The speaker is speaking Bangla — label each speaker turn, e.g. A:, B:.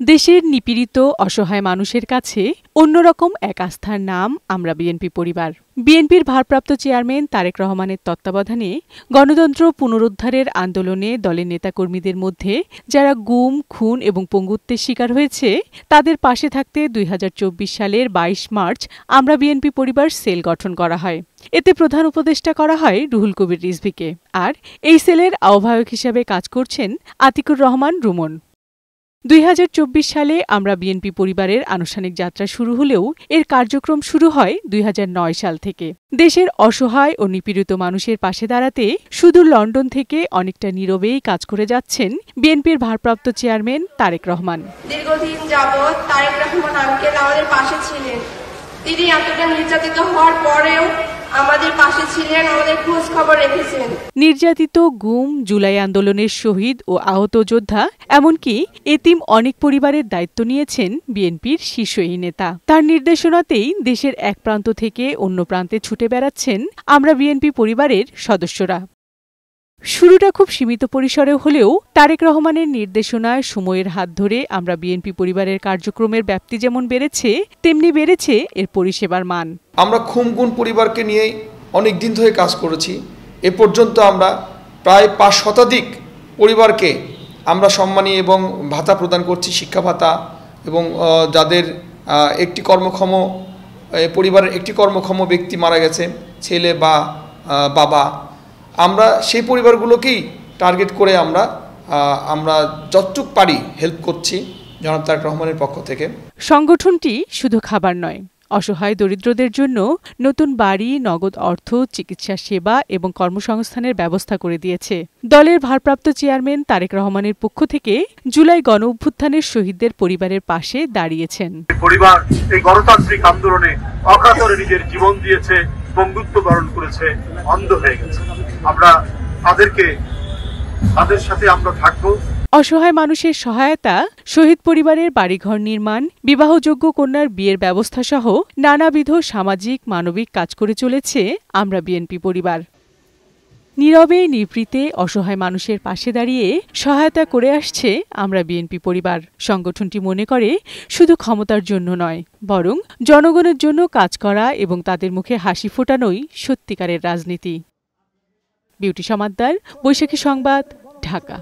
A: দেশের নিপীড়িত অসহায় মানুষের কাছে অন্যরকম এক আস্থার নাম আমরা বিএনপি পরিবার। বিএনপির ভারপ্রাপ্ত চেয়ারম্যান তারেক রহমানের তত্ত্বাবধানে গণতন্ত্র পুনরুদ্ধারের আন্দোলনে দলের নেতাকর্মীদের মধ্যে যারা গুম, খুন এবং পঙ্গুত্বের শিকার হয়েছে তাদের পাশে থাকতে ২০২৪ সালের ২২ মার্চ আমরা বিএনপি পরিবার সেল গঠন করা হয়। এতে প্রধান উপদেষ্টা করা হয় রুহুল কবির রিজভীকে, আর এই সেলের আহ্বায়ক হিসেবে কাজ করছেন আতিকুর রহমান রুমন। ২০২৪ সালে আমরা বিএনপি পরিবারের আনুষ্ঠানিক যাত্রা শুরু হলেও এর কার্যক্রম শুরু হয় ২০০৯ সাল থেকে। দেশের অসহায় ও নিপীড়িত মানুষের পাশে দাঁড়াতে সুদূর লন্ডন থেকে অনেকটা নীরবেই কাজ করে যাচ্ছেন বিএনপির ভারপ্রাপ্ত চেয়ারম্যান তারেক রহমান।
B: দীর্ঘদিন যাবৎ তারেক রহমান আঙ্কেল আমাদের পাশে ছিলেন। তিনি এতটা নির্যাতিত হওয়ার পরেও আমাদের পাশে ছিলেন, আমাদের খোঁজ খবর রেখেছেন।
A: নির্যাতিত, গুম, জুলাই আন্দোলনের শহীদ ও আহত যোদ্ধা এমনকি এতিম অনেক পরিবারের দায়িত্ব নিয়েছেন বিএনপির শীর্ষ এই নেতা। তার নির্দেশনাতেই দেশের এক প্রান্ত থেকে অন্য প্রান্তে ছুটে বেড়াচ্ছেন আমরা বিএনপি পরিবারের সদস্যরা। শুরুটা খুব সীমিত পরিসরে হলেও তারেক রহমানের নির্দেশনায় সময়ের হাত ধরে আমরা বিএনপি পরিবারের কার্যক্রমের ব্যাপ্তি যেমন বেড়েছে তেমনি বেড়েছে এর পরিষেবার মান।
C: আমরা খুম-গুম পরিবারকে নিয়েই অনেক দিন ধরে কাজ করেছি। এ পর্যন্ত আমরা প্রায় ৫ শতাধিক পরিবারকে আমরা সম্মানী এবং ভাতা প্রদান করছি, শিক্ষা ভাতা, এবং যাদের পরিবারের একটি কর্মক্ষম ব্যক্তি মারা গেছে, ছেলে বা বাবা, আমরা সেই পরিবারগুলোকেই টার্গেট করে আমরা যতটুক পারি হেল্প করছি জনাব তারেক রহমানের পক্ষ থেকে।
A: সংগঠনটি শুধু খাবার নয়, অসহায় দরিদ্রদের জন্য নতুন বাড়ি, নগদ অর্থ, চিকিৎসা সেবা এবং কর্মসংস্থানের ব্যবস্থা করে দিয়েছে। দলের ভারপ্রাপ্ত চেয়ারম্যান তারেক রহমানের পক্ষ থেকে জুলাই গণ অভ্যুত্থানের শহীদদের পরিবারের পাশে দাঁড়িয়েছেন।
D: পরিবার এই গণতান্ত্রিক আন্দোলনে অকাতরে নিজের জীবন দিয়েছে, বন্ধুত্ব বরণ করেছে, অন্ধ হয়ে গেছে। আমরা তাদের সাথে আমরা থাকবো।
A: অসহায় মানুষের সহায়তা, শহীদ পরিবারের বাড়িঘর নির্মাণ, বিবাহযোগ্য কন্যার বিয়ের ব্যবস্থা সহ নানাবিধ সামাজিক মানবিক কাজ করে চলেছে আমরা বিএনপি পরিবার। নীরবে নিভৃতে অসহায় মানুষের পাশে দাঁড়িয়ে সহায়তা করে আসছে আমরা বিএনপি পরিবার। সংগঠনটি মনে করে শুধু ক্ষমতার জন্য নয়, বরং জনগণের জন্য কাজ করা এবং তাদের মুখে হাসি ফোটানোই সত্যিকারের রাজনীতি। বিউটি সমাদ্দার, বৈশাখী সংবাদ, ঢাকা।